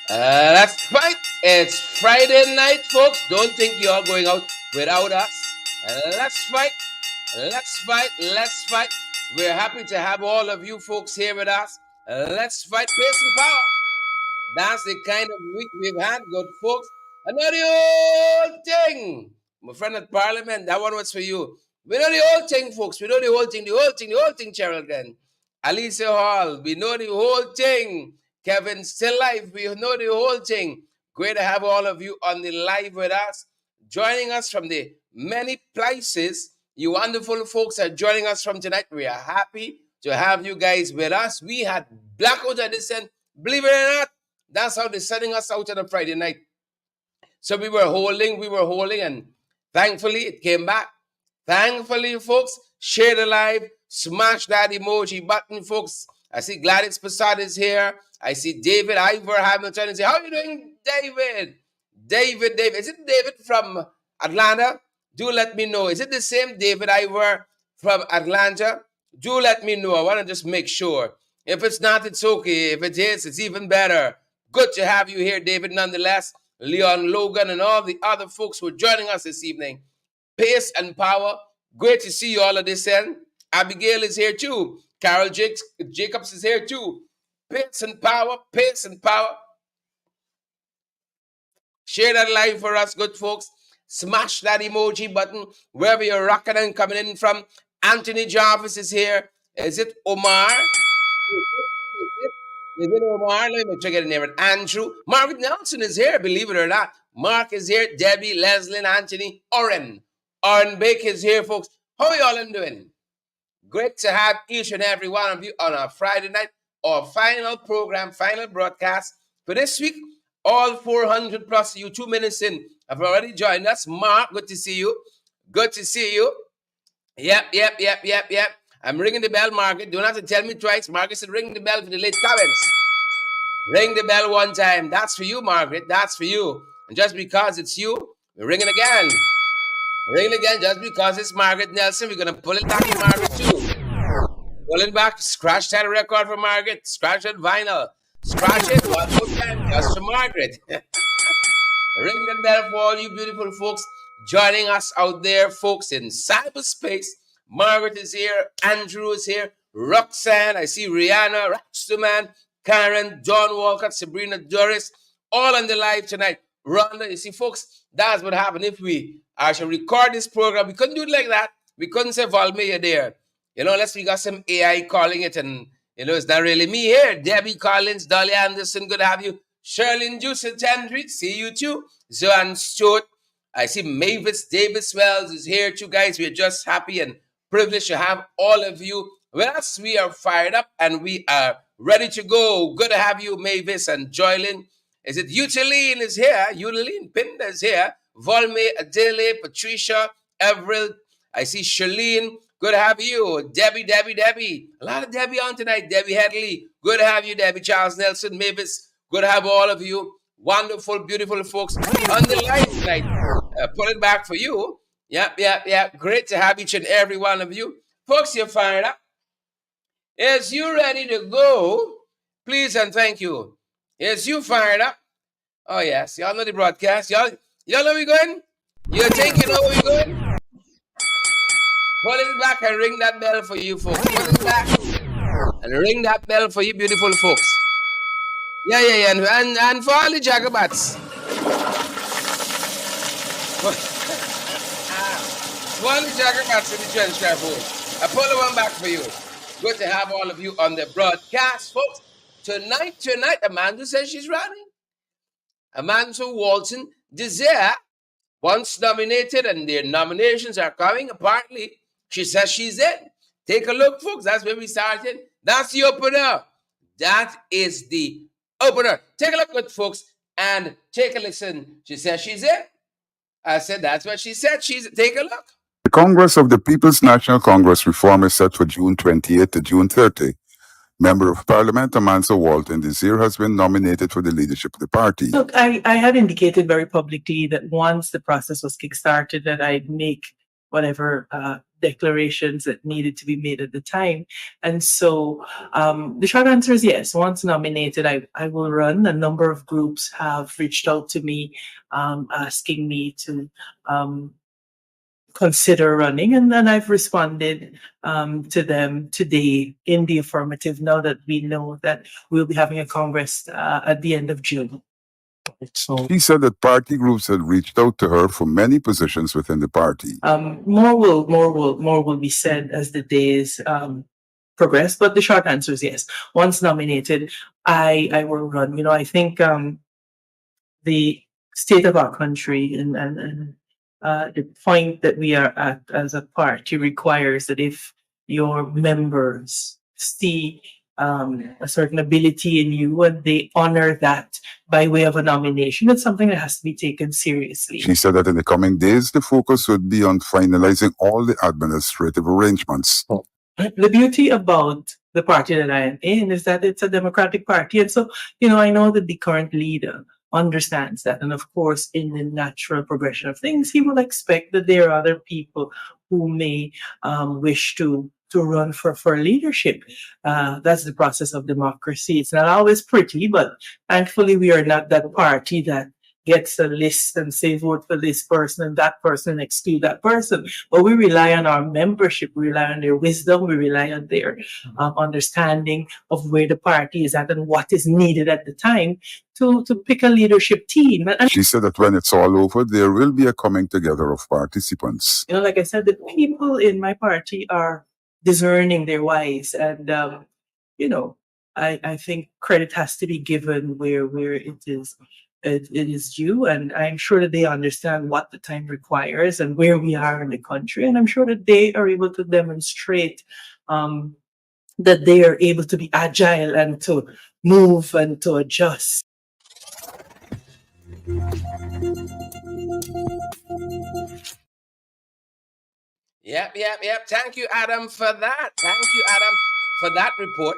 That's right. It's Friday night, folks. Don't think you're going out without us. Let's fight. Let's fight. Let's fight. We're happy to have all of you folks here with us. Let's fight. Pace and power. That's the kind of week we've had, good folks. Another old thing. My friend at Parliament, that one was for you. We know the whole thing, folks. We know the whole thing, the whole thing, Geraldine. Alicia Hall, we know the whole thing. Kevin Still Life, we know the whole thing. Great to have all of you on the live with us, joining us from the many places. You wonderful folks are joining us from tonight. We are happy to have you guys with us. We had blackout at this end. Believe it or not, that's how they're sending us out on a Friday night. So we were holding, and thankfully it came back. Thankfully, folks, share the live, smash that emoji button, folks. I see Gladys Passad is here. I see David Ivor Hamilton is here. How are you doing, David? David. Is it David from Atlanta? Do let me know. Is it the same David Ivor from Atlanta? Do let me know. I want to just make sure. If it's not, it's okay. If it is, it's even better. Good to have you here, David, nonetheless. Leon Logan and all the other folks who are joining us this evening. Pace and power. Great to see you all at this end. Abigail is here too. Carol Jacobs is here too. Pace and power. Pace and power. Share that live for us, good folks. Smash that emoji button wherever you're rocking and coming in from. Anthony Jarvis is here. Is it Omar? Is it Omar? Let me check it name. Andrew. Margaret Nelson is here, believe it or not. Mark is here. Debbie, Leslie, Anthony, Oren. Oren Bake is here, folks. How are y'all doing? Great to have each and every one of you on our Friday night, our final program, final broadcast for this week. All 400 plus you 2 minutes in have already joined us. Mark, good to see you. Good to see you. Yep. I'm ringing the bell, Margaret. Don't have to tell me twice. Margaret said ring the bell for the late comments. Ring the bell one time. That's for you, Margaret. That's for you. And just because it's you, we're ringing again. Ring again just because it's Margaret Nelson. We're going to pull it back to Margaret too. Pull it back. Scratch that record for Margaret. Scratch that vinyl. Scratch it one more time just for Margaret. Ring the bell for all you beautiful folks joining us out there, folks, in cyberspace. Margaret is here. Andrew is here. Roxanne. I see Rihanna, Raxtuman, Karen, John Walcott, Sabrina Doris, all on the live tonight. Rhonda, you see, folks, that's what happened if we actually record this program. We couldn't do it like that. We couldn't say, Valme, you're there. Unless we got some AI calling it, and, it's not really me here. Debbie Collins, Dolly Anderson, good to have you. Sherlyn Juice Tendry, see you too. Zoan Stewart. I see Mavis Davis Wells is here too, guys. We're just happy and privileged to have all of you with us. We are fired up and we are ready to go. Good to have you, Mavis and Joylyn. Is it Utiline is here? Utiline Pinda is here. Volme, Adele, Patricia, Everett. I see Shalene. Good to have you. Debbie. A lot of Debbie on tonight. Debbie Headley. Good to have you, Debbie. Charles Nelson, Mavis. Good to have all of you. Wonderful, beautiful folks on the live tonight. Put it back for you. Yep. Great to have each and every one of you. Folks, you're fired up. Is you ready to go? Please and thank you. Is you fired up? Oh, yes. Y'all know the broadcast. Y'all know where we're going? You think you know where we're going? Pull it back and ring that bell for you folks. Pull it back and ring that bell for you beautiful folks. Yeah. And for all the jagabats. For all the jagabats in the trench car, folks. I pull the one back for you. Good to have all of you on the broadcast, folks. Tonight, Amanda says she's running. Amanza Walton-Desir, once nominated, and their nominations are coming. Apparently, she says she's in. Take a look, folks. That's where we started. That's the opener. That is the opener. Take a look, good folks, and take a listen. She says she's in. I said that's what she said. Take a look. The Congress of the People's National Congress reform is set for June 28 to June 30. Member of Parliament Amanza Walton-Desir has been nominated for the leadership of the party. Look, I had indicated very publicly that once the process was kickstarted, that I'd make whatever declarations that needed to be made at the time. And so the short answer is yes. Once nominated, I will run. A number of groups have reached out to me asking me to consider running, and then I've responded to them today in the affirmative. Now that we know that we'll be having a congress at the end of June. So She said that party groups had reached out to her for many positions within the party. more will be said as the days progress. But the short answer is yes. Once nominated, I will run. You know, I think the state of our country and the point that we are at as a party requires that if your members see a certain ability in you and they honor that by way of a nomination, it's something that has to be taken seriously. She said that in the coming days, the focus would be on finalizing all the administrative arrangements. The beauty about the party that I am in is that it's a democratic party. And so, you know, I know that the current leader understands that. And of course, in the natural progression of things, he will expect that there are other people who may wish to run for leadership. That's the process of democracy. It's not always pretty, but thankfully we are not that party that gets a list and say vote for this person and that person and exclude that person. But we rely on our membership, we rely on their wisdom, we rely on their understanding of where the party is at and what is needed at the time to pick a leadership team. And She said that when it's all over, there will be a coming together of participants. you know, like I said, the people in my party are discerning their wise, and you know, I think credit has to be given where it is due, and I'm sure that they understand what the time requires and where we are in the country, and I'm sure that they are able to demonstrate that they are able to be agile and to move and to adjust. Yep. Thank you, Adam, for that. Thank you, Adam, for that report.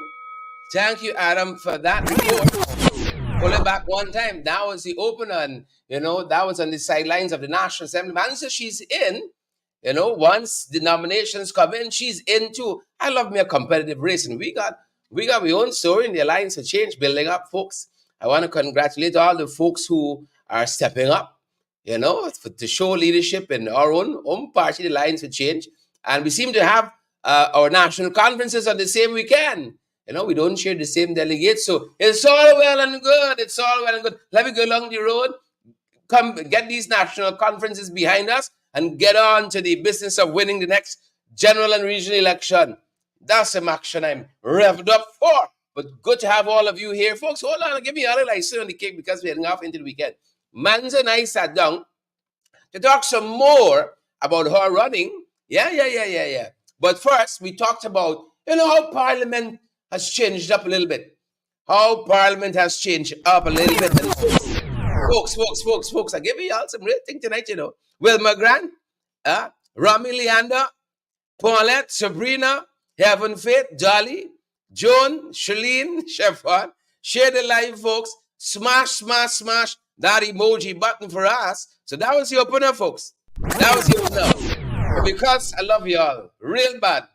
Thank you, Adam, for that report. Pull it back one time. That was the opener, and you know that was on the sidelines of the National Assembly. Man, so she's in. You know, once the nominations come in, she's in too. I love me a competitive race, and we got our own story in the Alliance for Change building up, folks. I want to congratulate all the folks who are stepping up, you know, to show leadership in our own party, the Alliance for Change. And we seem to have our national conferences on the same weekend. You know, we don't share the same delegates. So it's all well and good. It's all well and good. Let me go along the road, come get these national conferences behind us, and get on to the business of winning the next general and regional election. That's some action I'm revved up for. But good to have all of you here. Folks, hold on. Give me a little icing on the cake because we're heading off into the weekend. Manza and I sat down to talk some more about her running. Yeah. But first, we talked about, you know, how Parliament has changed up a little bit. How Parliament has changed up a little bit. And folks, I give you all some real thing tonight, you know. Wilma Grant, Rami Leander, Paulette, Sabrina, Heaven Faith, Dolly, Joan, Shalene, Shefford. Share the live, folks. Smash that emoji button for us. So that was the opener, folks. That was the opener. But because I love y'all real bad,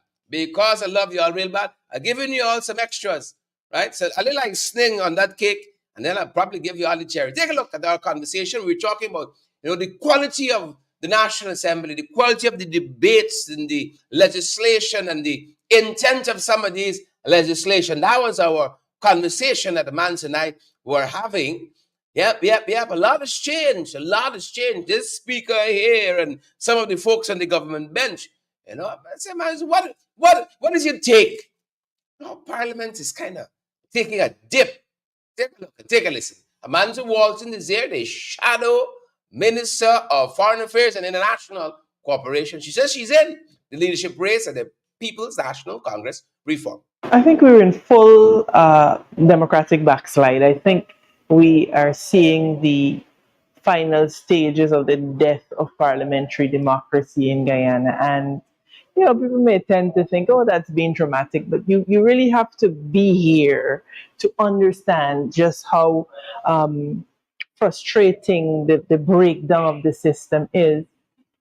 I'm giving you all some extras, right? So a little like sning on that cake, and then I'll probably give you all the cherry. Take a look at our conversation. We're talking about, you know, the quality of the National Assembly, the quality of the debates and the legislation and the intent of some of these legislation. That was our conversation that Amanza and I were having. Yep. A lot has changed. This speaker here and some of the folks on the government bench, you know, I say, man, what is your take? No, Parliament is kind of taking a dip. Take a look and take a listen. Amanza Walton-Desir, the shadow Minister of Foreign Affairs and International Cooperation. She says she's in the leadership race at the People's National Congress reform. I think we're in full democratic backslide. I think we are seeing the final stages of the death of parliamentary democracy in Guyana. And, you know, people may tend to think, oh, that's being dramatic, but you really have to be here to understand just how frustrating the breakdown of the system is.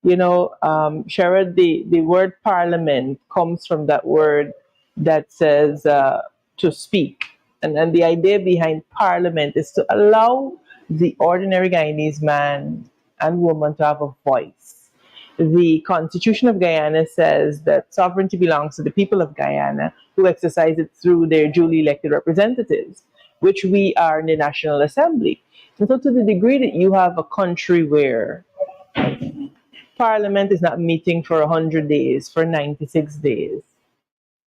Sherrod, the word parliament comes from that word that says to speak. And the idea behind parliament is to allow the ordinary Guyanese man and woman to have a voice. The Constitution of Guyana says that sovereignty belongs to the people of Guyana, who exercise it through their duly elected representatives, which we are in the National Assembly. And so, to the degree that you have a country where Parliament is not meeting for 100 days, for 96 days,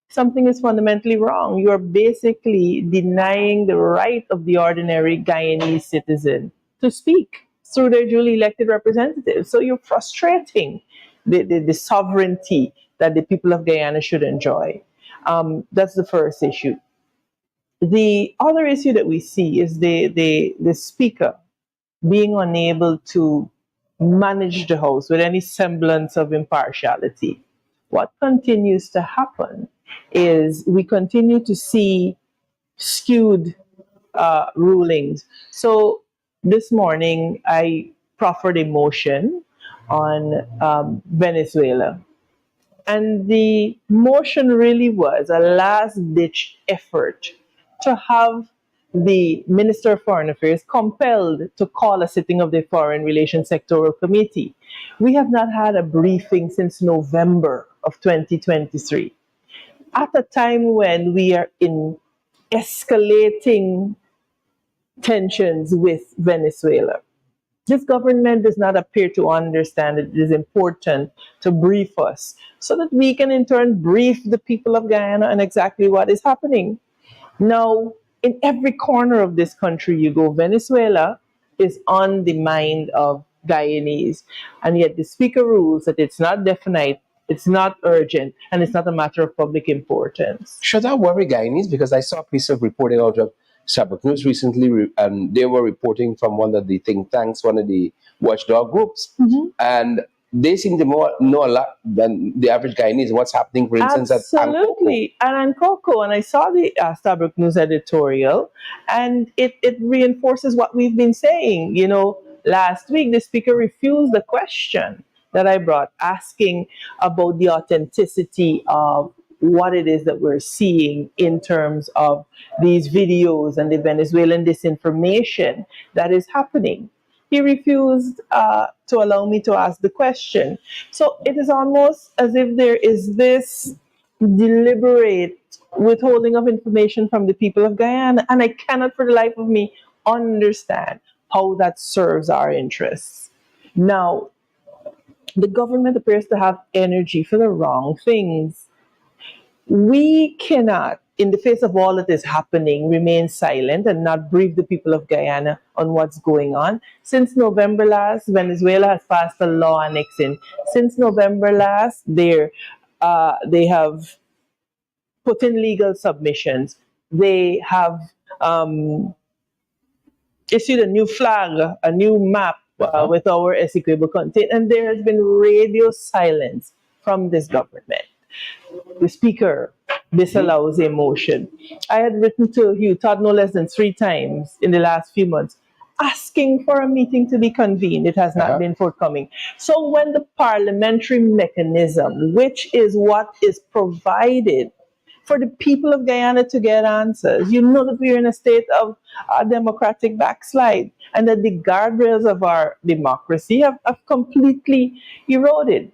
something is fundamentally wrong. You're basically denying the right of the ordinary Guyanese citizen to speak through their duly elected representatives. So you're frustrating the sovereignty that the people of Guyana should enjoy. That's the first issue. The other issue that we see is the speaker being unable to manage the House with any semblance of impartiality. What continues to happen is we continue to see skewed rulings. So this morning, I proffered a motion on Venezuela. And the motion really was a last ditch effort to have the Minister of Foreign Affairs compelled to call a sitting of the Foreign Relations Sectoral Committee. We have not had a briefing since November of 2023, at a time when we are in escalating tensions with Venezuela. This government does not appear to understand that it is important to brief us so that we can in turn brief the people of Guyana on exactly what is happening. Now, in every corner of this country you go, Venezuela is on the mind of Guyanese. And yet the speaker rules that it's not definite, it's not urgent, and it's not a matter of public importance. Should that worry Guyanese? Because I saw a piece of reporting out of Sabbath News recently, and they were reporting from one of the think tanks, one of the watchdog groups, and they seem to know a lot than the average Guyanese. What's happening, for instance, absolutely, at Ankoko. And I saw the Starbuck News editorial, and it reinforces what we've been saying. Last week the speaker refused the question that I brought, asking about the authenticity of what it is that we're seeing in terms of these videos and the Venezuelan disinformation that is happening. He refused to allow me to ask the question. So it is almost as if there is this deliberate withholding of information from the people of Guyana, and I cannot for the life of me understand how that serves our interests. Now, the government appears to have energy for the wrong things. We cannot, in the face of all that is happening, remain silent and not brief the people of Guyana on what's going on. Since November last, Venezuela has passed a law annexing. Since November last, they have put in legal submissions. They have issued a new flag, a new map with our executable content, and there has been radio silence from this government. The speaker disallows a motion. I had written to Hugh Todd no less than 3 times in the last few months, asking for a meeting to be convened. It has not been forthcoming. So when the parliamentary mechanism, which is what is provided for the people of Guyana to get answers, you know that we are in a state of democratic backslide, and that the guardrails of our democracy have completely eroded.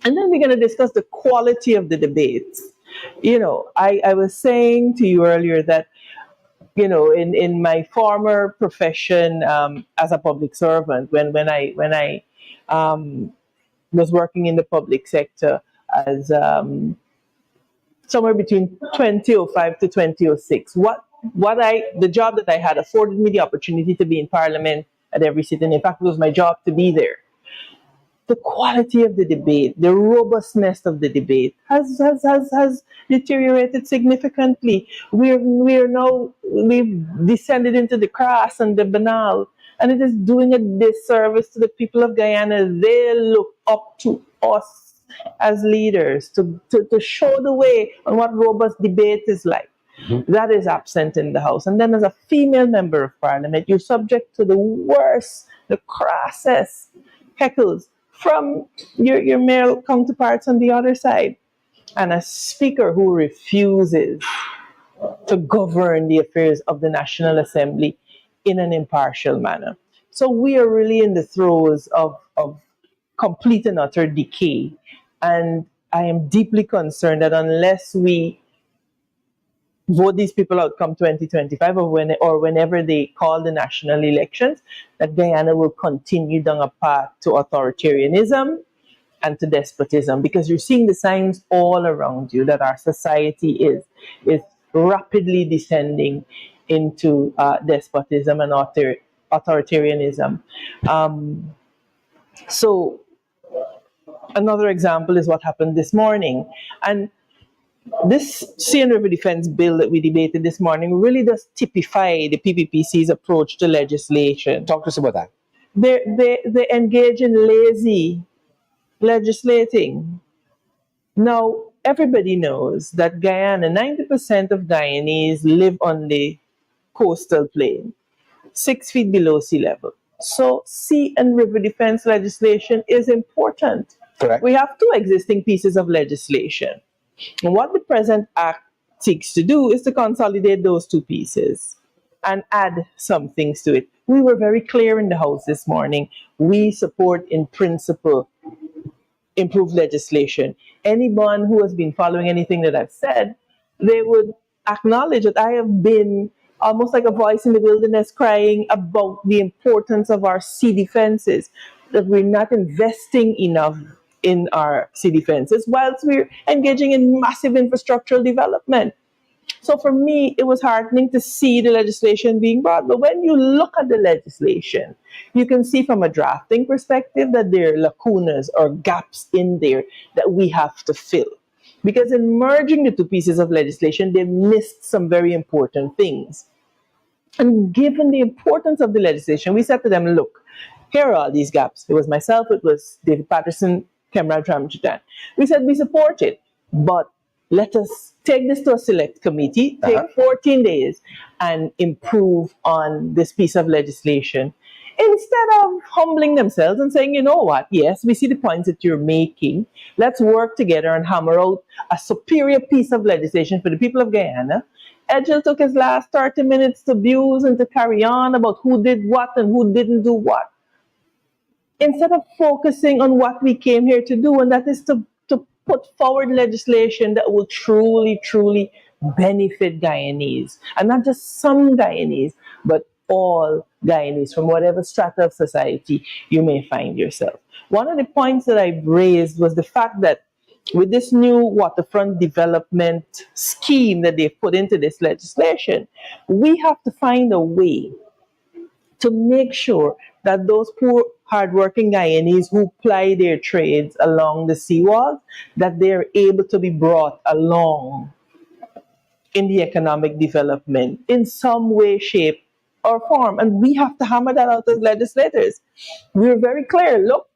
And then we're going to discuss the quality of the debates. I was saying to you earlier that, in my former profession as a public servant, when I was working in the public sector as somewhere between 2005 to 2006, the job that I had afforded me the opportunity to be in Parliament at every sitting. In fact, it was my job to be there. The quality of the debate, the robustness of the debate has deteriorated significantly. We've descended into the crass and the banal, and it is doing a disservice to the people of Guyana. They look up to us as leaders to show the way on what robust debate is like. That is absent in the House. And then as a female member of Parliament, you're subject to the worst, the crassest heckles from your male counterparts on the other side, and a speaker who refuses to govern the affairs of the National Assembly in an impartial manner. So we are really in the throes of complete and utter decay. And I am deeply concerned that unless we vote these people out come 2025 or whenever they call the national elections, that Guyana will continue down a path to authoritarianism and to despotism, because you're seeing the signs all around you that our society is rapidly descending into despotism and authoritarianism. So another example is what happened this morning. And this Sea and River Defense Bill that we debated this morning really does typify the PPPC's approach to legislation. Talk to us about that. They engage in lazy legislating. Now, everybody knows that Guyana, 90% of Guyanese live on the coastal plain, 6 feet below sea level. So, sea and river defense legislation is important. Correct. We have two existing pieces of legislation. And what the present act seeks to do is to consolidate those two pieces and add some things to it. We were very clear in the House this morning. We support, in principle, improved legislation. Anyone who has been following anything that I've said, they would acknowledge that I have been almost like a voice in the wilderness crying about the importance of our sea defenses, that we're not investing enough in our sea defenses whilst we're engaging in massive infrastructural development. So for me, it was heartening to see the legislation being brought. But when you look at the legislation, you can see from a drafting perspective that there are lacunas or gaps in there that we have to fill. Because in merging the two pieces of legislation, they missed some very important things. And given the importance of the legislation, we said to them, look, here are all these gaps. It was myself, it was David Patterson, Kemraj Ramchitan. We said we support it, but let us take this to a select committee, take 14 days, and improve on this piece of legislation. Instead of humbling themselves and saying, you know what, yes, we see the points that you're making. Let's work together and hammer out a superior piece of legislation for the people of Guyana. Edgell took his last 30 minutes to abuse and to carry on about who did what and who didn't do what, instead of focusing on what we came here to do, and that is to put forward legislation that will truly, truly benefit Guyanese. And not just some Guyanese, but all Guyanese from whatever strata of society you may find yourself. One of the points that I raised was the fact that with this new waterfront development scheme that they've put into this legislation, we have to find a way to make sure that those poor, hardworking Guyanese who ply their trades along the seawall, that they're able to be brought along in the economic development in some way, shape, or form. And we have to hammer that out as legislators. We're very clear, look,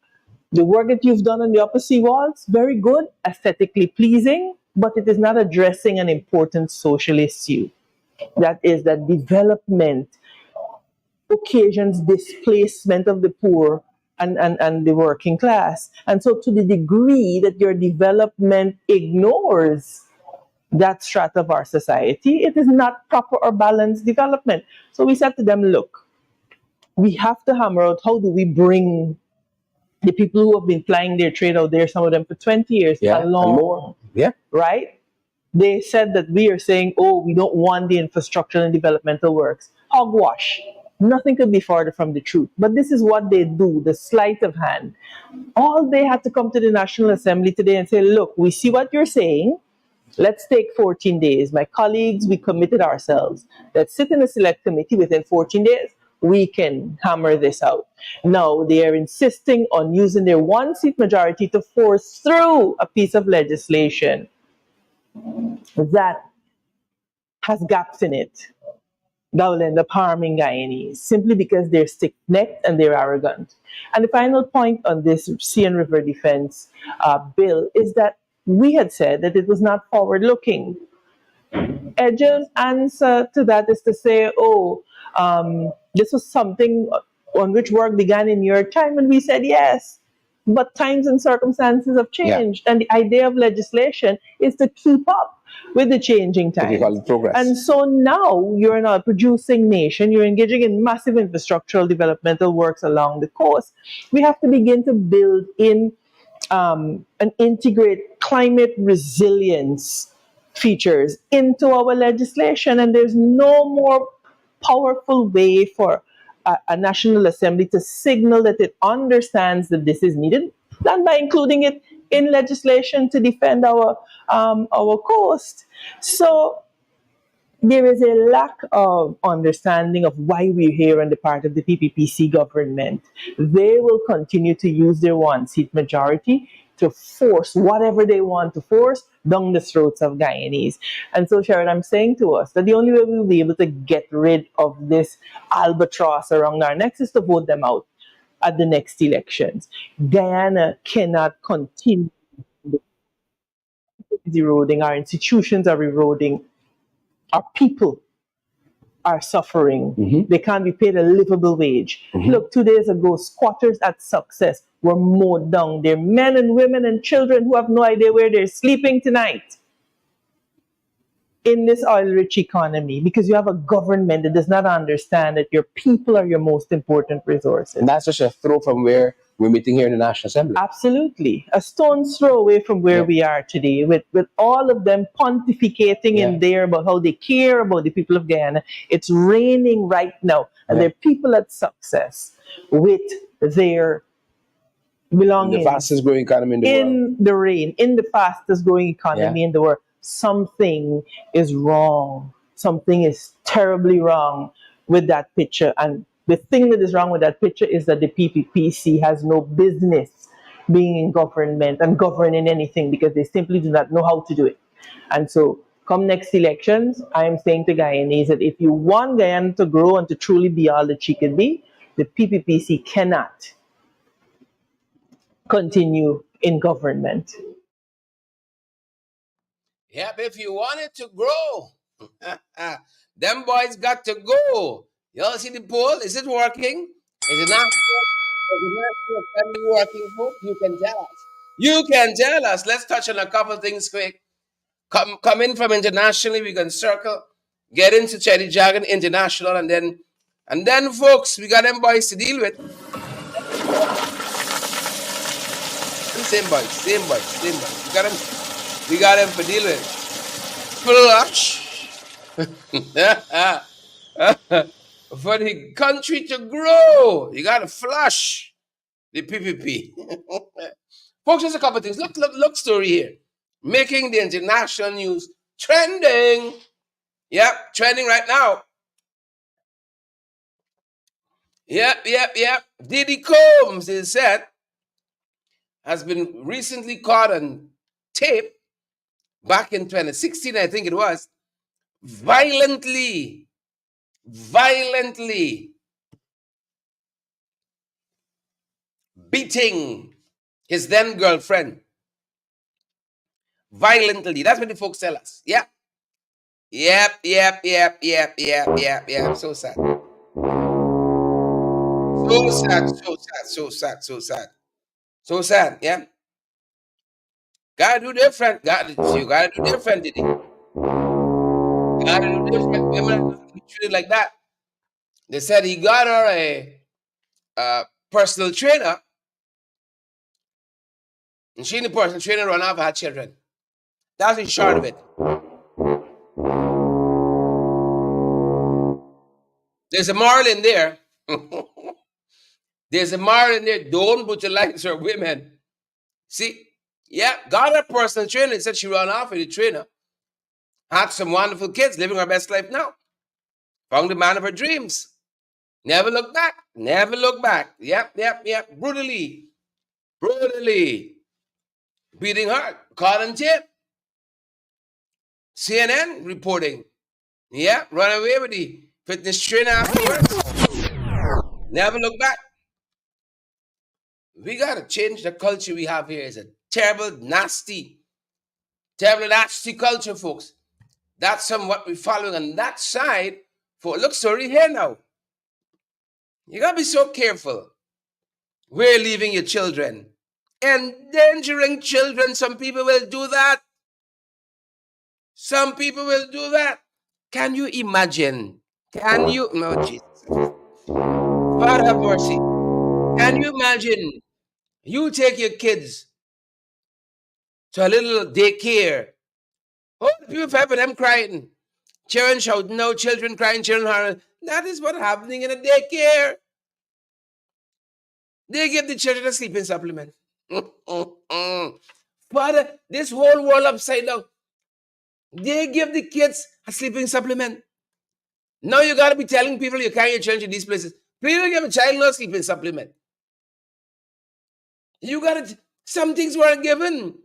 the work that you've done on the upper seawalls, very good, aesthetically pleasing, but it is not addressing an important social issue. That is that development occasions displacement of the poor and the working class. And so to the degree that your development ignores that strata of our society, it is not proper or balanced development. So we said to them, look, we have to hammer out how do we bring the people who have been plying their trade out there, some of them for 20 years, along. And more. Yeah. Right? They said that we are saying, oh, we don't want the infrastructural and developmental works. Hogwash. Nothing could be farther from the truth. But this is what they do, the sleight of hand. All they had to come to the National Assembly today and say, look, we see what you're saying. Let's take 14 days. My colleagues, we committed ourselves. Let's sit in a select committee within 14 days. We can hammer this out. Now, they are insisting on using their one-seat majority to force through a piece of legislation that has gaps in it. That will end up harming Guyanese simply because they're stiff-necked and they're arrogant. And the final point on this Sea and River Defense bill is that we had said that it was not forward-looking. Edgell's answer to that is to say, this was something on which work began in your time, and we said yes. But times and circumstances have changed, and the idea of legislation is to keep up with the changing What we times. call it progress. And so now you're not a producing nation, you're engaging in massive infrastructural developmental works along the coast. We have to begin to build in and integrate climate resilience features into our legislation, and there's no more powerful way for a National Assembly to signal that it understands that this is needed than by including it in legislation to defend our coast. So there is a lack of understanding of why we're here on the part of the PPPC government. They will continue to use their one-seat majority to force whatever they want to force down the throats of Guyanese. And so, Sharon, I'm saying to us that the only way we'll be able to get rid of this albatross around our necks is to vote them out at the next elections. Guyana cannot continue eroding, our institutions are eroding, our people are suffering. They can't be paid a livable wage. Look, 2 days ago, squatters at Success were mowed down. They're men and women and children who have no idea where they're sleeping tonight in this oil-rich economy, because you have a government that does not understand that your people are your most important resource. And that's just a throw from where we're meeting here in the National Assembly. Absolutely. A stone's throw away from where we are today, with all of them pontificating in there about how they care about the people of Guyana. It's raining right now, and there are people at Success with their belongings. The fastest growing economy in the world. In the rain, in the fastest growing economy in the world. Something is wrong. Something is terribly wrong with that picture. And the thing that is wrong with that picture is that the PPPC has no business being in government and governing anything, because they simply do not know how to do it. And so, come next elections, I am saying to Guyanese that if you want Guyana to grow and to truly be all that she can be, the PPPC cannot continue in government. Yep, if you want it to grow, them boys got to go. Y'all see the poll? Is it working? Is it not? Is it not Assembly working, folks? You can tell us. You can tell us. Let's touch on a couple things quick. Come in from internationally, we can circle, get into Chetty Jargon International, and then folks, we got them boys to deal with. Same boys. We got them for deal with. Flush. For the country to grow, you gotta flush the PPP. Folks, there's a couple of things. Look, story here. Making the international news trending. Yep, trending right now. Yep. Diddy Combs, is said, has been recently caught on tape back in 2016, I think it was, violently beating his then girlfriend. Violently. That's what the folks tell us. Yep. So sad. So sad, yeah. Gotta do different. You gotta do different, Diddy. Gotta do different. Women have to be treated like that. They said he got her a personal trainer, and she and the personal trainer run off and had children. That's the short of it. There's a moral in there. There's a moral in there. Don't brutalize your women. See? Yeah, got her personal trainer and said she ran off with the trainer. Had some wonderful kids, living her best life now. Found the man of her dreams. Never look back. Yep. Brutally beating her. Caught on tape. CNN reporting. Yeah, run away with the fitness trainer afterwards. Never look back. We gotta change the culture we have here. It's a terrible, nasty culture, folks. That's what we're following on that side. Look, sorry here now. You gotta be so careful where you're leaving your children. endangering children. Some people will do that. Some people will do that. Can you imagine? Can you? No, Jesus. God have mercy. Can you imagine? You take your kids to a little daycare. Oh, the people for them crying. Children shouting, no, children crying, children hollering. That is what's happening in a daycare. They give the children a sleeping supplement. Father, this whole world upside down. They give the kids a sleeping supplement. Now you got to be telling people you carry your children to these places. Please don't give a child no sleeping supplement. You got to, some things weren't given.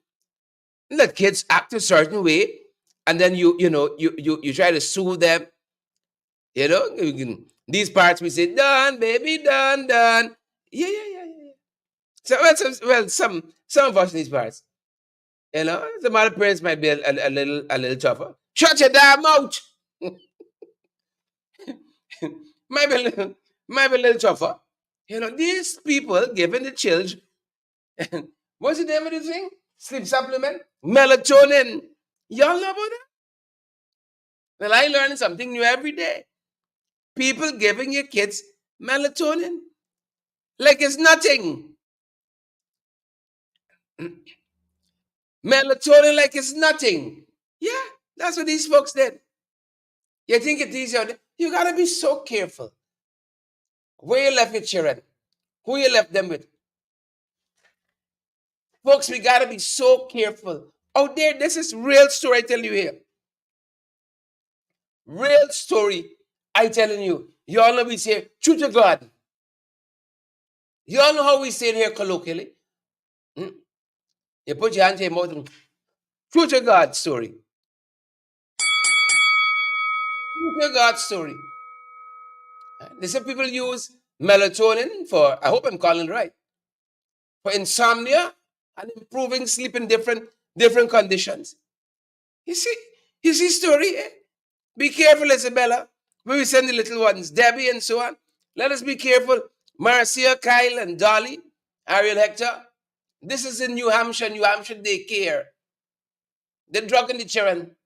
Let kids act a certain way, and then you try to soothe them. These parts we say, done, baby, done, done. Yeah. So some of us in these parts, some other parents might be a little tougher. Shut your damn mouth. might be a little tougher. These people giving the children, what's the name of the thing? Sleep supplement, melatonin. Y'all know about that? Well, I learn something new every day. People giving your kids melatonin like it's nothing. Melatonin like it's nothing. Yeah, that's what these folks did. You think it's easier? You gotta be so careful. Where you left your children, who you left them with. Folks, we gotta be so careful. Out there, this is real story I tell you here. Real story I telling you. You all know we say, true to God. You all know how we say it here colloquially. You put your hand to your mouth and true to God story. True to God story. They say people use melatonin for, I hope I'm calling it right, for insomnia and improving sleep in different conditions. You see story, eh? Be careful, Isabella. When we send the little ones, Debbie and so on. Let us be careful. Marcia, Kyle, and Dolly, Ariel, Hector. This is in New Hampshire daycare. They're drugging the children.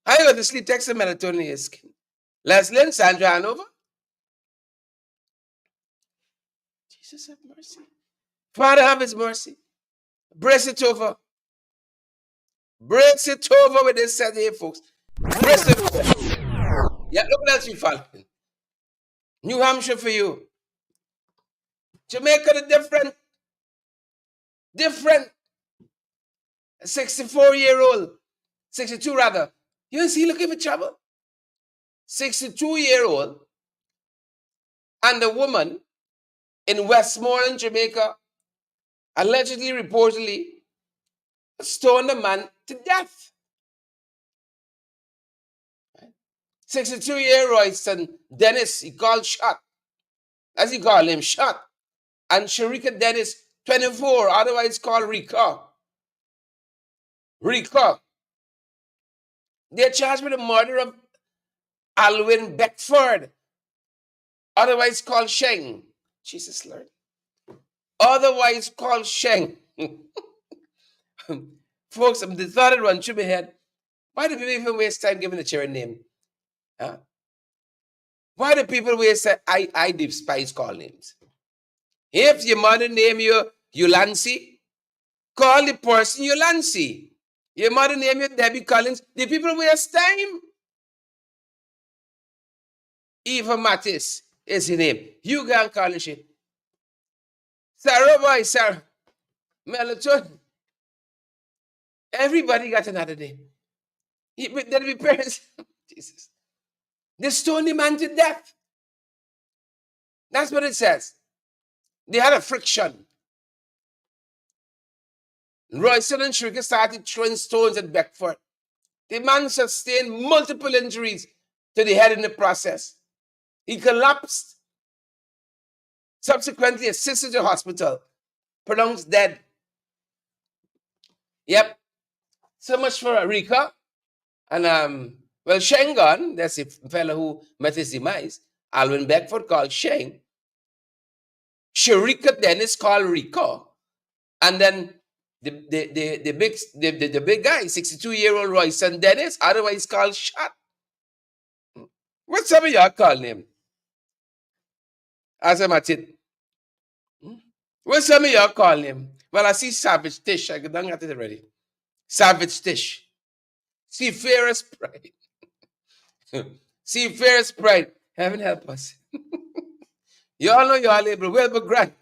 I got to sleep text and melatonin in your skin. Leslie and Sandra Hanover. Jesus have mercy. Father have his mercy. Brace it over. Brace it over with this set here, folks. Brace it over. Yeah, look what else we found. New Hampshire for you. Jamaica the different 64-year-old, 62 rather. You see, looking for trouble. 62-year-old and a woman in Westmoreland, Jamaica, allegedly, reportedly, stoned a man to death. 62-year-old Royston Dennis, he called shot. As he called him, shot. And Sharika Dennis, 24, otherwise called Rika. They're charged with the murder of Alwyn Beckford, otherwise called Sheng. Jesus Lord. Otherwise called Sheng. Folks, the thought that run through my head, why do people even waste time giving the children name? Huh? Why do people waste time? I despise call names. If your mother name you Yulancy, call the person Yulancy. Your mother name you Debbie Collins. The people waste time. Eva Mattis is her name. You go and call her. Sarah boy, Sarah. Melatonin. Everybody got another name. There'll be parents. Jesus. They stoned the man to death. That's what it says. They had a friction. Royston and Shrika started throwing stones at Beckford. The man sustained multiple injuries to the head in the process. He collapsed. Subsequently assisted to hospital. Pronounced dead. Yep. So much for Rika. And Shengon, that's the fellow who met his demise. Alwyn Beckford called Sheng. Sharika Dennis called Rico. And then the big guy, 62-year-old Royston Dennis, otherwise called Shot. What's some of y'all call him? As a matit. What's some of y'all call him? Well, I see Savage Tish. I don't got it already. Savage Tish. See Ferris Pride. See Ferris Pride. Heaven help us. Y'all know y'all label Wilbur Grant.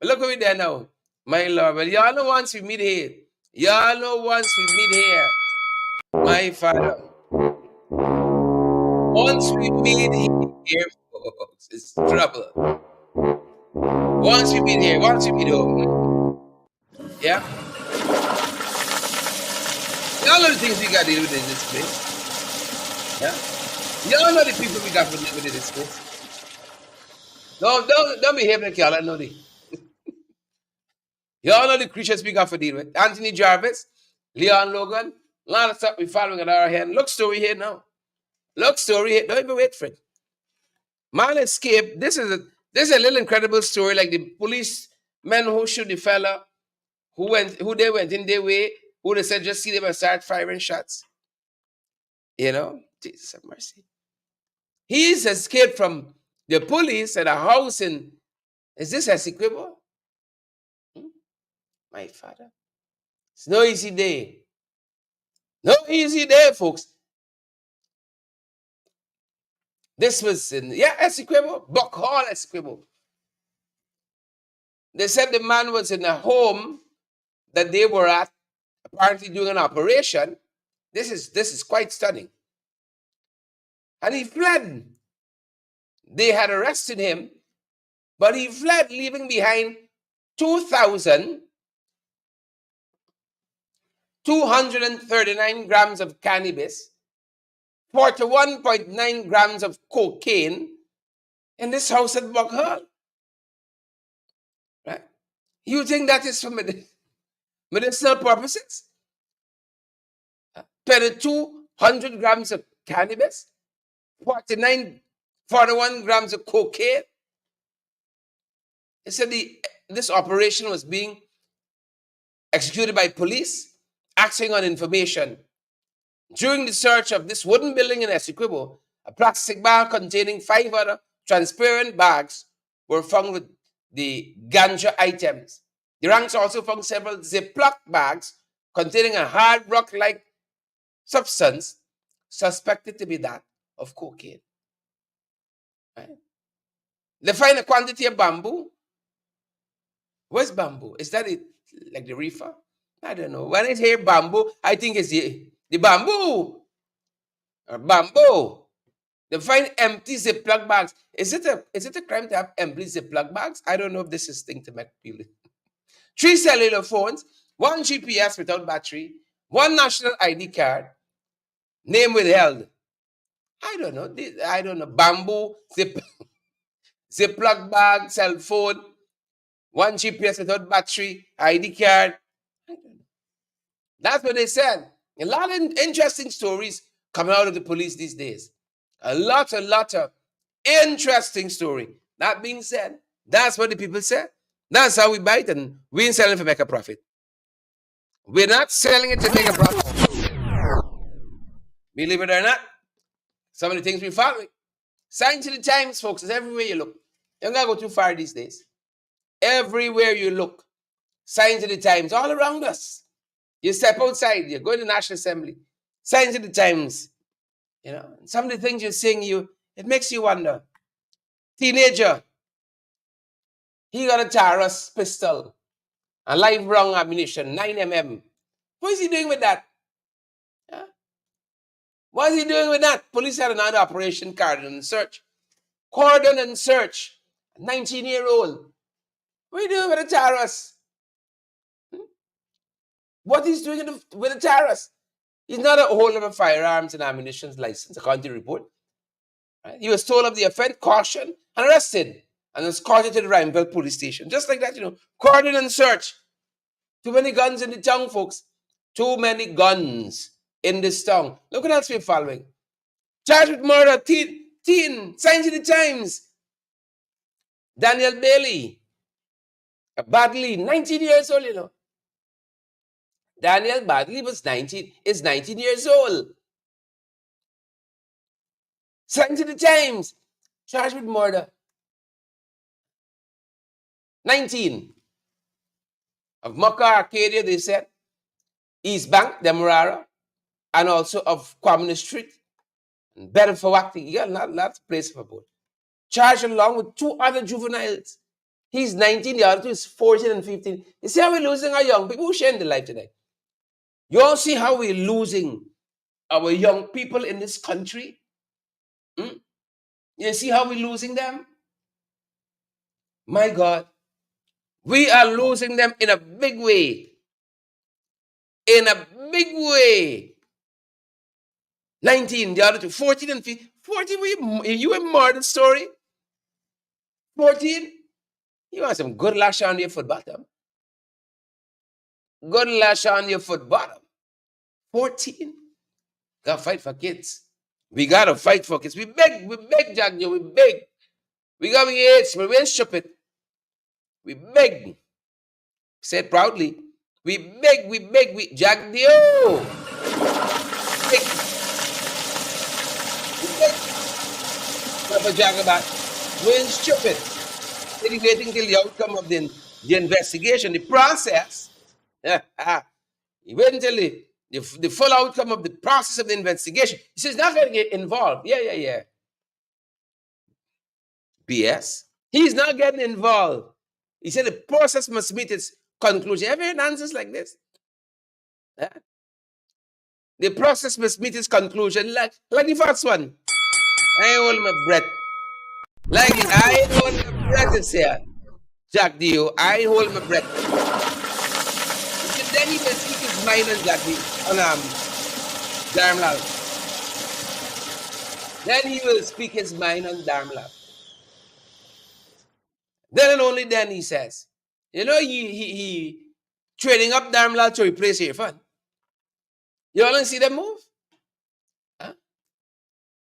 Look at me there now. My Lord. But y'all know once we meet here. Y'all know once we meet here. My Father. Once we meet here, folks, it's trouble. Once we meet here, once we meet home. Yeah? Y'all know the things we got to deal with in this place. Yeah? Y'all know the people we got to deal with in this place. Don't behave like y'all know the. Y'all know the creatures we got to deal with. Anthony Jarvis, Leon Logan, a lot of stuff we following at our hand. Look story here now. Look story here. Don't even wait for it. Man escaped. This is a little incredible story, like the policemen who shoot the fella, who they went in their way, who they said just see them and start firing shots. You know, Jesus have mercy. He's escaped from the police at a house in, is this Essequibo? My Father. It's no easy day. No easy day, folks. This was in, Essequibo, Buck Hall, Essequibo. They said the man was in a home that they were at, apparently doing an operation. This is quite stunning. And he fled. They had arrested him, but he fled, leaving behind 2,239 grams of cannabis, 41.9 grams of cocaine in this house at Buck Hall. Right? You think that is for medicinal purposes? 2,200 grams of cannabis, 41 grams of cocaine. They said this operation was being executed by police acting on information. During the search of this wooden building in Essequibo, a plastic bag containing 5 other transparent bags were found with the ganja items. The ranks also found several Ziploc bags containing a hard rock-like substance suspected to be that of cocaine. Right? They find a quantity of bamboo. Where's bamboo? Is that it, like the reefer? I don't know. When I hear bamboo, I think it's the bamboo. Or bamboo. They find empty Ziploc bags. Is it a crime to have empty Ziploc bags? I don't know if this is a thing to make people. 3 cellular phones, 1 GPS without battery, 1 national ID card, name withheld. I don't know. Bamboo, Ziploc bag, cell phone, 1 GPS without battery, ID card. I don't know. That's what they said. A lot of interesting stories coming out of the police these days. A lot of interesting story. That being said, that's what the people say. That's how we buy it, and we ain't selling for make a profit. We're not selling it to make a profit. Believe it or not, some of the things we follow. Signs of the times, folks, is everywhere you look. You don't gotta go too far these days. Everywhere you look, signs of the times all around us. You step outside, you go to the National Assembly, signs of the times. You know, some of the things you're seeing, it makes you wonder. Teenager, he got a Taurus pistol, a live round ammunition, 9mm. What is he doing with that? Huh? What is he doing with that? Police had another operation, cordon and search. Cordon and search. 19-year-old. What are you doing with a Taurus? What he's doing with a Taurus? He's not a holder of a firearms and ammunition license, according to the report. Right? He was told of the offense, cautioned, and arrested, and escorted to the Rhymeville police station. Just like that, cordon and search. Too many guns in the town, folks. Too many guns in this town. Look what else we're following. Charged with murder, teen, signs of the times. Daniel Bailey. Badly, 19 years old, you know. Daniel Badley is 19 years old. Signed to the Times, charged with murder. 19. Of Maka Arcadia, they said. East Bank, Demerara, and also of Communist Street. And better for acting. Yeah, not place for both. Charged along with 2 other juveniles. He's 19, the other 2 is 14 and 15. You see how we're losing our young people who share the life today? You all see how we're losing our young people in this country? You see how we're losing them? My God. We are losing them in a big way. In a big way. 19, the other 2, 14 and 15. 14, you a murder story? 14? You want some good lash on your foot bottom. Good lash on your foot bottom. 14? Gotta fight for kids. We gotta fight for kids. We beg, Jack, we beg. We gotta be AIDS, we're stupid. We beg. Say it proudly. We beg, Jack Dio. Beg. We beg. Papa Jack about. We're stupid. Waiting till the outcome of the investigation, the process. Wait until the full outcome of the process of the investigation. He says not going to get involved. Yeah. BS. He's not getting involved. He said the process must meet its conclusion. Ever heard answers like this? Huh? The process must meet its conclusion, like the first one. I hold my breath. Like I hold my breath, it's here. Jack Dio, I hold my breath. Then he will speak his mind on Jack Dio, on Dharmlal. Then he will speak his mind on Dharmlal. Then and only then he says, you know, he trading up Dharmlal to replace Irfan. You all see them move? Huh?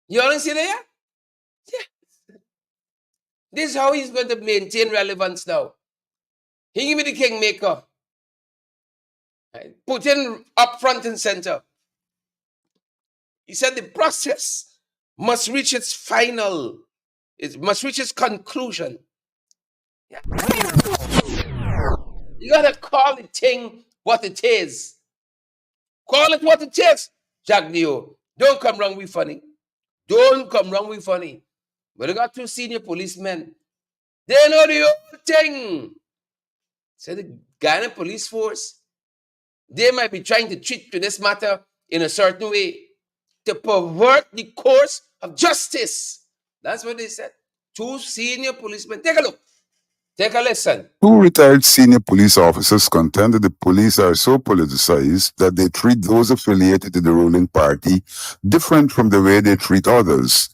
You all see that? Yeah. This is how he's going to maintain relevance now. He give me the kingmaker. Right? Putin up front and center. He said the process must reach its final, it must reach its conclusion. Yeah. You gotta call the thing what it is. Call it what it is, Jack Dio. Don't come wrong with funny. Don't come wrong with funny. But I got 2 senior policemen. They know the whole thing. So the Ghana police force, they might be trying to treat to this matter in a certain way to pervert the course of justice. That's what they said. 2 senior policemen. Take a look. Take a listen. 2 retired senior police officers contended the police are so politicized that they treat those affiliated to the ruling party different from the way they treat others.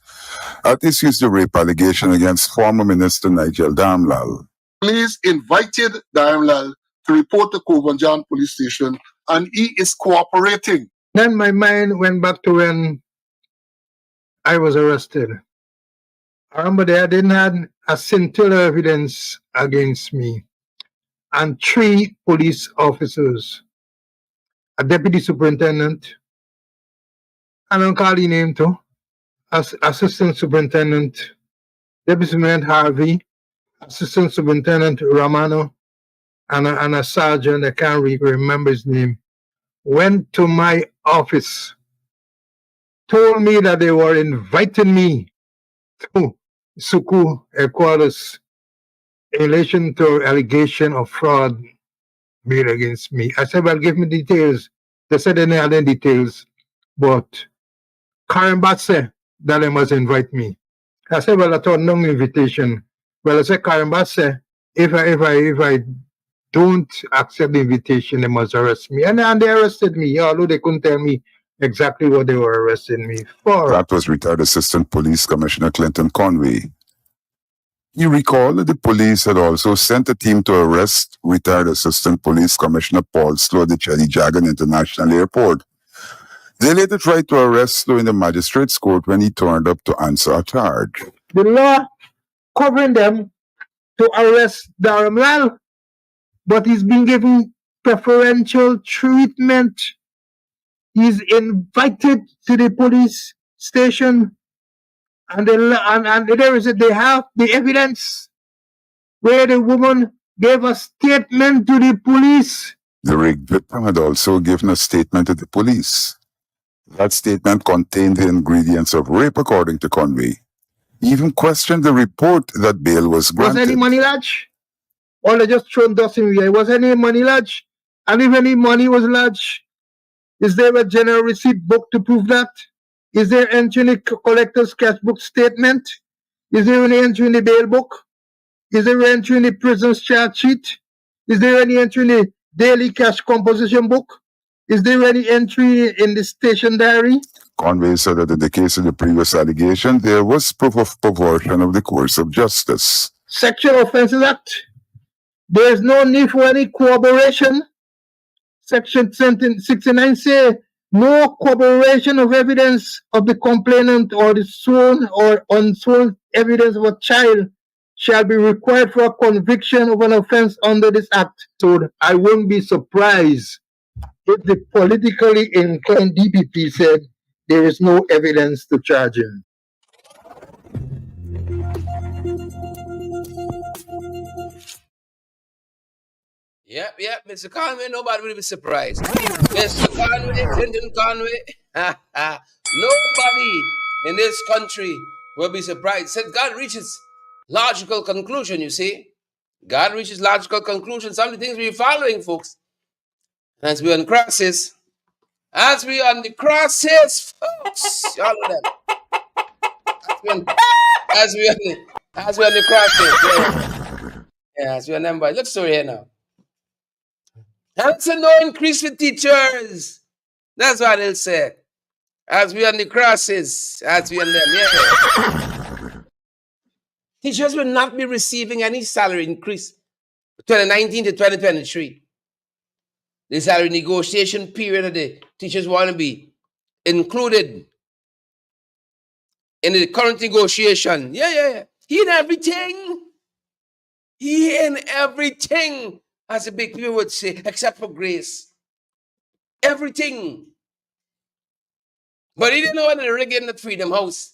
At issue is the rape allegation against former Minister Nigel Dharmlal. Police invited Dharmlal to report to Kovanjan police station, and he is cooperating. Then my mind went back to when I was arrested. I remember they didn't have a scintilla evidence against me. And 3 police officers, a deputy superintendent, I don't call the name too, assistant superintendent, deputy superintendent Harvey, assistant superintendent Romano, and a sergeant, I can't really remember his name, went to my office, told me that they were inviting me to Suku headquarters in relation to allegation of fraud made against me. I said, well, give me details. They said they didn't have any details, but Karen Bat said that they must invite me. I said, well, I thought no invitation. Well, I said, Karen Bat said, if I don't accept the invitation, they must arrest me. And they arrested me, although they couldn't tell me exactly what they were arresting me for. That was retired Assistant Police Commissioner Clinton Conway. You recall that the police had also sent a team to arrest retired Assistant Police Commissioner Paul Slow at the Chelly Jagan International Airport. They later tried to arrest Slow in the magistrate's court when he turned up to answer a charge. The law covering them to arrest Dharmlal but he's being given preferential treatment. He's invited to the police station, and there is they have the evidence where the woman gave a statement to the police. The raped victim had also given a statement to the police. That statement contained the ingredients of rape, according to Conway. He even questioned the report that bail was granted. Was any money lodged? Or they just thrown dust in the air? Was any money lodged? And if any money was lodged, is there a general receipt book to prove that? Is there entry in the collector's cash book statement? Is there any entry in the bail book? Is there entry in the prison's charge sheet? Is there any entry in the daily cash composition book? Is there any entry in the station diary? Conway said that in the case of the previous allegation, there was proof of perversion of the course of justice. Sexual Offences Act. There is no need for any corroboration. Section 69 say no corroboration of evidence of the complainant or the sworn or unsworn evidence of a child shall be required for a conviction of an offense under this act. So I won't be surprised if the politically inclined DPP said there is no evidence to charge him. Yep, Mr. Conway, nobody will be surprised. Mr. Conway, Clinton Conway, nobody in this country will be surprised. Said God reaches logical conclusion, you see. God reaches logical conclusion. Some of the things we're following, folks. As we on crosses. As we on the crosses, folks. All of them. As we on the crosses. Yeah, as we on them, boys. Look story here now. That's a no increase with teachers. That's what they'll say. As we on the crosses, as we on them, yeah. Teachers will not be receiving any salary increase 2019 to 2023. The salary negotiation period of the teachers want to be included in the current negotiation. Yeah. He in everything. He in everything. As the big people would say, except for grace. Everything. But he didn't know what the rigging that Freedom House.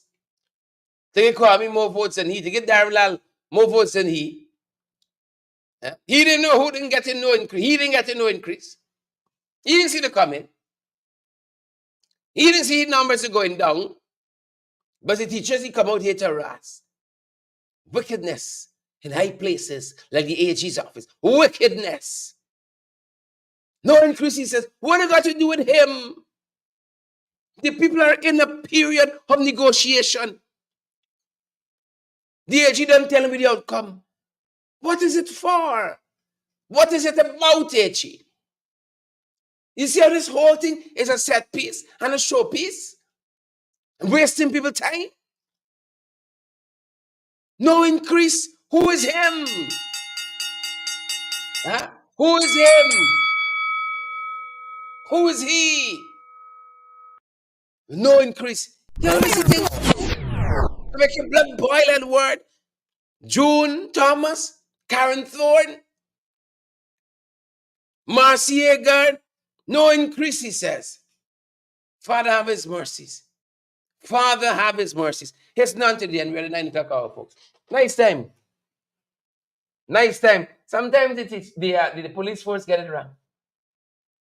They call me more votes than he. They get Darrell more votes than he. Yeah. He didn't know who didn't get in no increase. He didn't get in no increase. He didn't see the comment. He didn't see numbers are going down. But the teachers, he come out here to harass. Wickedness. In high places like the AG's office. Wickedness. No increase, he says. What have got to do with him? The people are in a period of negotiation. The AG doesn't tell me the outcome. What is it for? What is it about, AG? You see how this whole thing is a set piece and a showpiece? Wasting people's time? No increase. Who is him? Huh? Who is him? Who is he? No increase. You know this thing? Make your blood boil at word. June Thomas, Karen Thorne, Marcy Agard. No increase, he says. Father, have his mercies. Father, have his mercies. It's none to the end. We're at the 9 o'clock hour, folks. Nice time. Nice time. Sometimes the police force get it wrong.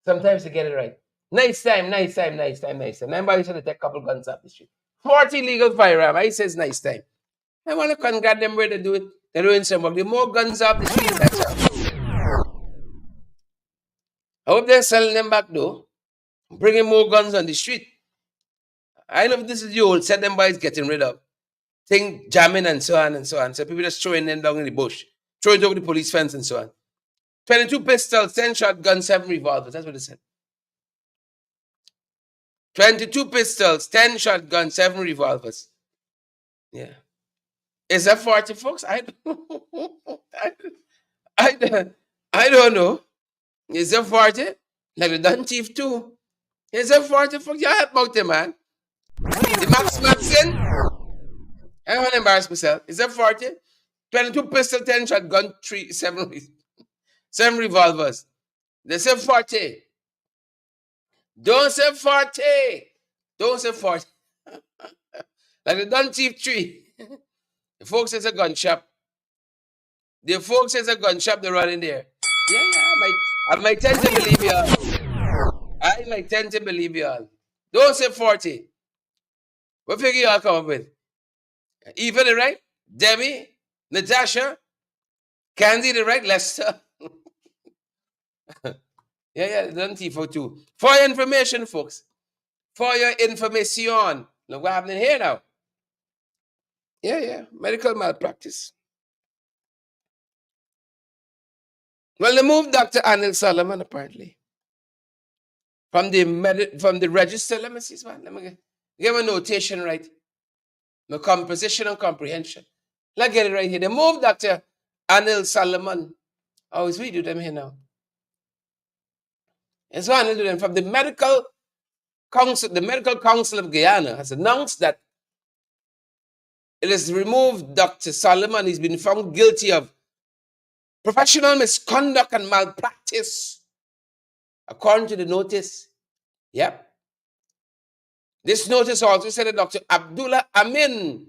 Sometimes they get it right. Nice time. Remember, I should have take a couple guns up the street. 40 legal firearm. I says nice time. I want to congratulate them where they do it. They're doing some work. The more guns up the street, the better. I hope they're selling them back though. Bringing more guns on the street. I know if this is the old set them boys getting rid of. Thing jamming and so on and so on. So people just throwing them down in the bush. Throw it over the police fence and so on. 22 pistols, 10 shotguns, 7 revolvers. That's what it said. 22 pistols, 10 shotguns, 7 revolvers. Yeah. Is that 40, folks? I don't know. Is that 40? Like the Dun Chief too. Is that 40, folks? You help out there, man. The Max Matson. I don't want to embarrass myself. Is that 40? 22 pistol, 10 shotgun, 7 7 revolvers. They say 40. Don't say 40. Don't say 40. Like they done thief 3. The folks says a gun shop. The folks says a gun shop, they run in there. Yeah, I might tend to believe y'all. I might tend to believe y'all. Don't say 40. What figure y'all come up with? Eva the right? Demi? Natasha? Candy the right? Lester? Yeah, done thief for 2. For your information, folks. For your information. Look what happening here now. Yeah, medical malpractice. Well, they moved Dr. Anil Solomon apparently from the register. Let me see, man. Let me give a notation right. The composition and comprehension. Let's get it right here. They moved Dr. Anil Solomon. Oh, is we do them here now? It's one to do them from the medical council. The medical council of Guyana has announced that it has removed Dr. Solomon. He's been found guilty of professional misconduct and malpractice, according to the notice. Yep. This notice also said that Dr. Abdullah Amin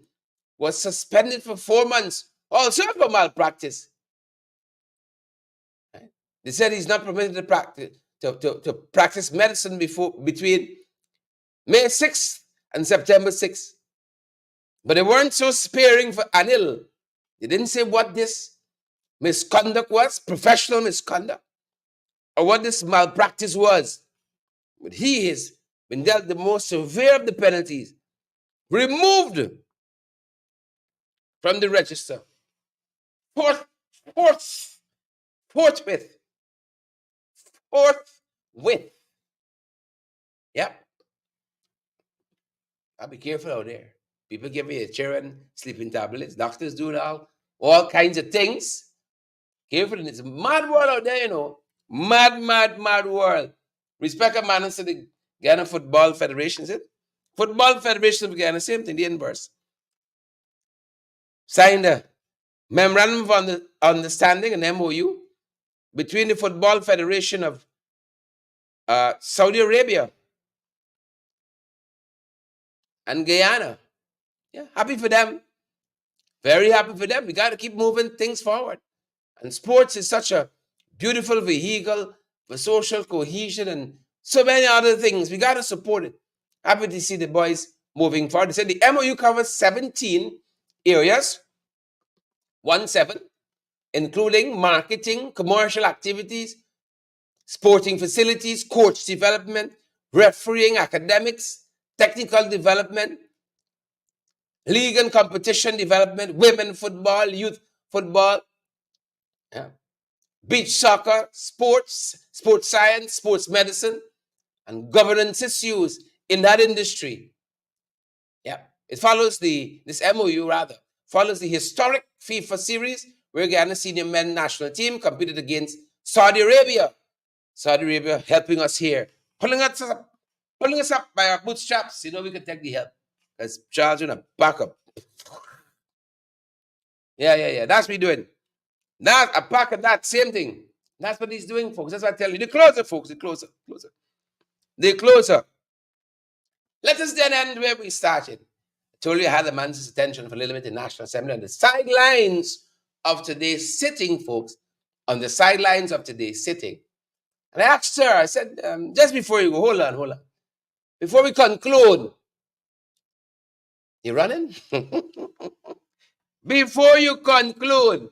was suspended for 4 months, also for malpractice. Right? They said he's not permitted to practice medicine between May 6th and September 6th. But they weren't so sparing for Anil. They didn't say what this misconduct was, professional misconduct, or what this malpractice was. But he has been dealt the most severe of the penalties, removed from the register. Forthwith. Yep. I'll be careful out there. People give me a children sleeping tablets. Doctors do all kinds of things. Careful, and it's a mad world out there, you know. Mad world. Respect a man and say the Ghana Football Federation, is it? Football Federation of Ghana, same thing, the inverse. Signed a memorandum of understanding, an MOU, between the Football Federation of Saudi Arabia and Guyana. Yeah, happy for them. Very happy for them. We got to keep moving things forward. And sports is such a beautiful vehicle for social cohesion and so many other things. We got to support it. Happy to see the boys moving forward. They said the MOU covers 17 areas, 17, including marketing, commercial activities, sporting facilities, coach development, refereeing, academics, technical development, league and competition development, women football, youth football, beach soccer, sports science, sports medicine, and governance issues in that industry. Yeah, it follows this MOU follows the historic FIFA series where Ghana senior men national team competed against Saudi Arabia. Saudi Arabia helping us here, pulling us up by our bootstraps. You know we can take the help because Charles in a backup. Yeah. That's what we're doing. Now a pack of that same thing. That's what he's doing, folks. That's what I tell you. The closer, folks. The closer. Let us then end where we started. I told you I had the man's attention for a little bit in National Assembly on the sidelines of today's sitting, folks. On the sidelines of today's sitting. And I asked her, I said, just before you go, hold on. Before we conclude, you running? Before you conclude,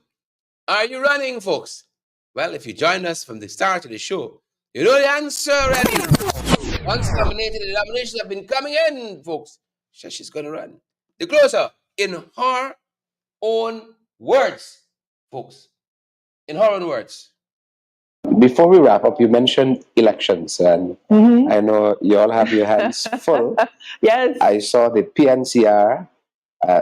are you running, folks? Well, if you joined us from the start of the show, you know the answer already. Once nominated, the nominations have been coming in, folks. She's going to run. The closer, in her own words, folks. In her own words. Before we wrap up, you mentioned elections, and I know you all have your hands full. Yes. I saw the PNCR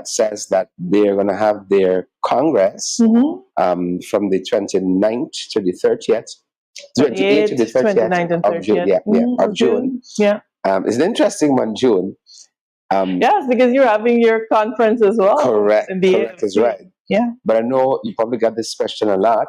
says that they're going to have their Congress from the 29th to the 30th. 28th to the 30th of June. Of June. Yeah. It's an interesting one, June. Yes, because you're having your conference as well. Correct is right. Yeah. But I know you probably got this question a lot.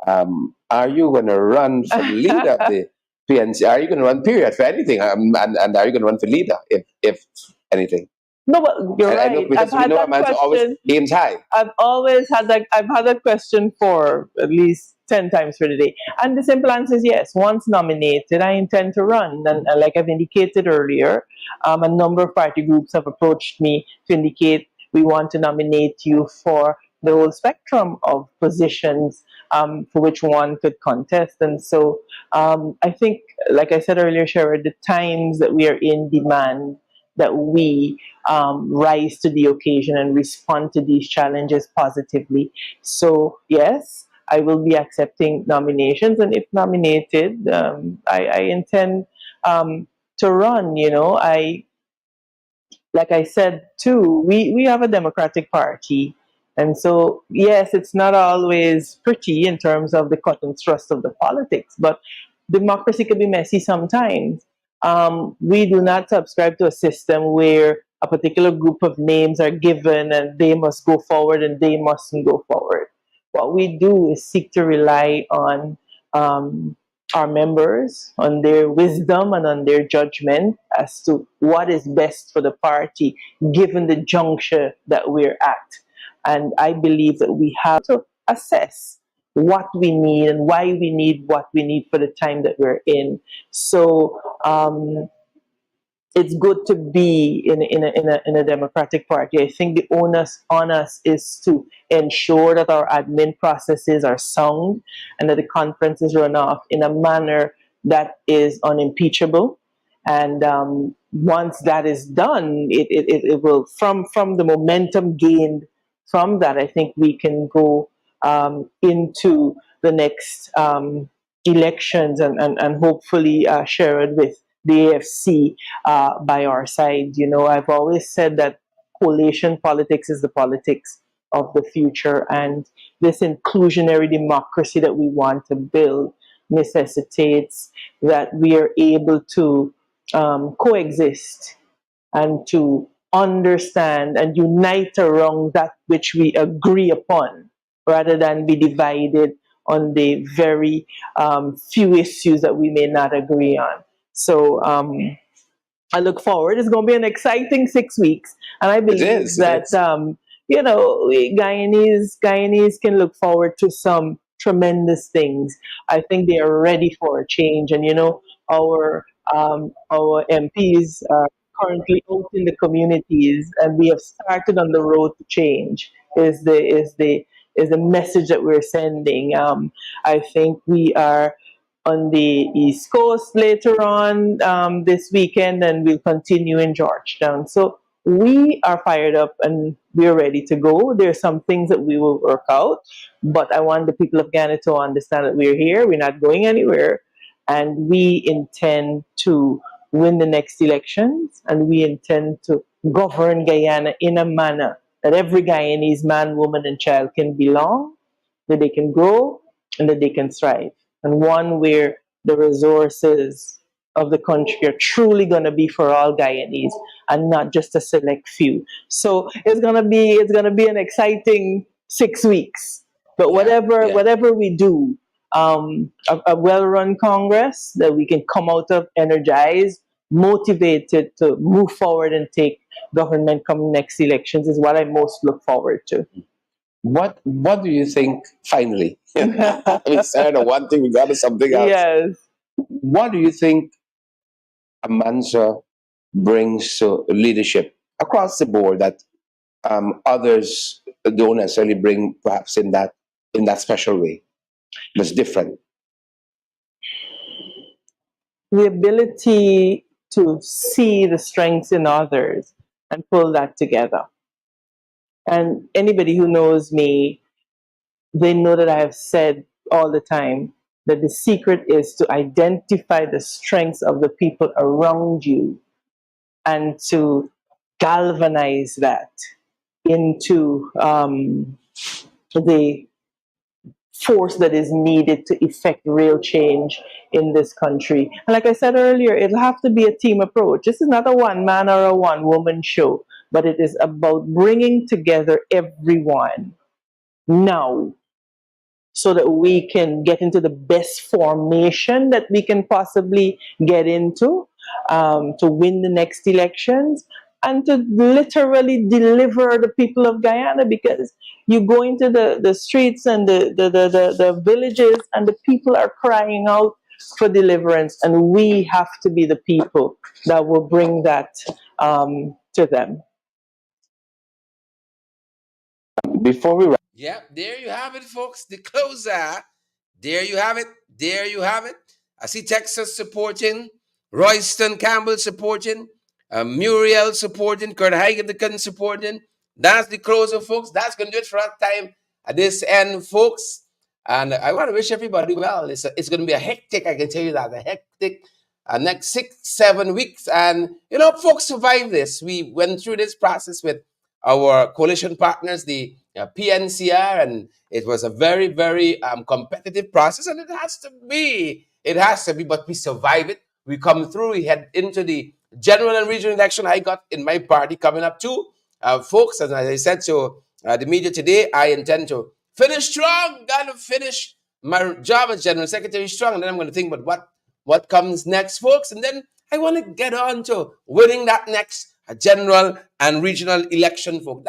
Are you going to run for leader of the PNC? Are you going to run period for anything? And are you going to run for leader if anything? No, but you're I right. know, because I've we had know that Amanza always question. aims high. I've always had that. I've had that question for at least 10 times for the day. And the simple answer is yes. Once nominated, I intend to run. And like I've indicated earlier, a number of party groups have approached me to indicate we want to nominate you for the whole spectrum of positions for which one could contest. And so I think, like I said earlier, Sherrod, the times that we are in demand that we rise to the occasion and respond to these challenges positively. So yes, I will be accepting nominations, and if nominated, I intend to run. Like I said too, we have a Democratic Party. And so, yes, it's not always pretty in terms of the cut and thrust of the politics, but democracy can be messy sometimes. We do not subscribe to a system where a particular group of names are given and they must go forward and they mustn't go forward. What we do is seek to rely on our members, on their wisdom and on their judgment as to what is best for the party given the juncture that we're at. And I believe that we have to assess what we need and why we need what we need for the time that we're in. So it's good to be in a Democratic Party. I think the onus on us is to ensure that our admin processes are sound and that the conferences run off in a manner that is unimpeachable. And once that is done, it will, from the momentum gained from that, I think we can go into the next elections and hopefully share it with the AFC by our side. I've always said that coalition politics is the politics of the future, and this inclusionary democracy that we want to build necessitates that we are able to coexist and to understand and unite around that which we agree upon, rather than be divided on the very few issues that we may not agree on. So I look forward. It's going to be an exciting 6 weeks, and I believe that Guyanese can look forward to some tremendous things. I think they are ready for a change, and our MPs are currently out in the communities, and we have started on the road to change. Is the message that we're sending. I think we are on the East Coast later on this weekend, and we'll continue in Georgetown. So we are fired up and we're ready to go. There are some things that we will work out, but I want the people of Ghana to understand that we're here, we're not going anywhere, and we intend to win the next elections, and we intend to govern Guyana in a manner that every Guyanese man, woman, and child can belong, that they can grow, and that they can thrive. And one where the resources of the country are truly going to be for all Guyanese and not just a select few. So it's gonna be an exciting 6 weeks. But whatever we do, a well-run Congress that we can come out of energized, motivated to move forward and take government coming next elections is what I most look forward to. What do you think, finally? We started on one thing, we got to something else. Yes. What do you think Amanza brings to leadership across the board that others don't necessarily bring, perhaps in that special way, that's different? The ability to see the strengths in others and pull that together. And anybody who knows me, they know that I have said all the time that the secret is to identify the strengths of the people around you and to galvanize that into the force that is needed to effect real change in this country. And like I said earlier, it'll have to be a team approach. This is not a one-man or a one-woman show, but it is about bringing together everyone now so that we can get into the best formation that we can possibly get into, to win the next elections and to literally deliver the people of Guyana, because you go into the streets and the villages and the people are crying out for deliverance, and we have to be the people that will bring that to them. Before we Yeah, there you have it, folks. The closer. There you have it. There you have it. I see Texas supporting, Royston Campbell supporting, Muriel supporting, Kurt Heigen supporting. That's the closer, folks. That's going to do it for our time at this end, folks. And I want to wish everybody well. It's going to be a hectic, I can tell you that, a hectic next 6-7 weeks. And, you know, folks survived this. We went through this process with our coalition partners, the PNCR, and it was a very, very competitive process, and it has to be. It has to be, but we survive it. We come through. We head into the general and regional election. I got in my party coming up too, folks. And as I said to the media today, I intend to finish strong. Got to finish my job as general secretary strong, and then I'm going to think about what comes next, folks, and then I want to get on to winning that next general and regional election, folks.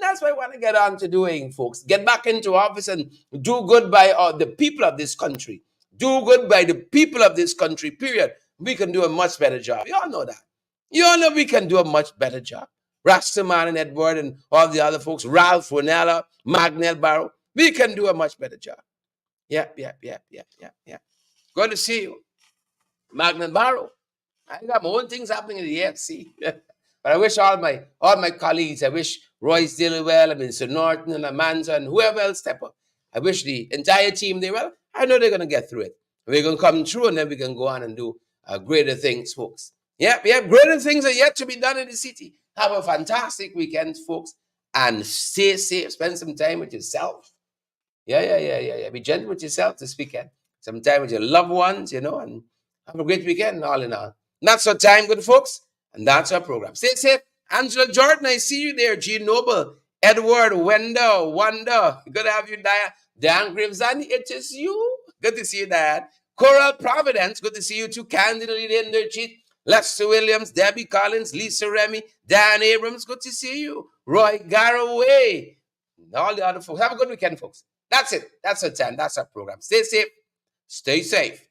That's what I want to get on to doing, folks. Get back into office and do good by the people of this country. Do good by the people of this country, period. We can do a much better job. You all know that. You all know we can do a much better job. Rastaman and Edward and all the other folks, Ralph, Ronella, Magnell Barrow, we can do a much better job. Yeah. Good to see you. Magnell Barrow. I got my own things happening in the AFC. But I wish all my colleagues, I wish Royce Dillwell, I mean, Sir Norton and Amanza and whoever else step up. I wish the entire team there, well, I know they're going to get through it. We're going to come through, and then we can go on and do greater things, folks. Yep, greater things are yet to be done in the city. Have a fantastic weekend, folks, and stay safe. Spend some time with yourself. Yeah. Be gentle with yourself this weekend. Some time with your loved ones, you know, and have a great weekend, all in all. That's our time, good folks, and that's our program. Stay safe. Angela Jordan, I see you there. G. Noble, Edward, Wanda. Good to have you, Dan Grimsani, it is you. Good to see you, Dad. Coral Providence, good to see you too. Candida Linder Cheat, Lester Williams, Debbie Collins, Lisa Remy, Dan Abrams, good to see you. Roy Garraway, and all the other folks. Have a good weekend, folks. That's it. That's our time. That's our program. Stay safe. Stay safe.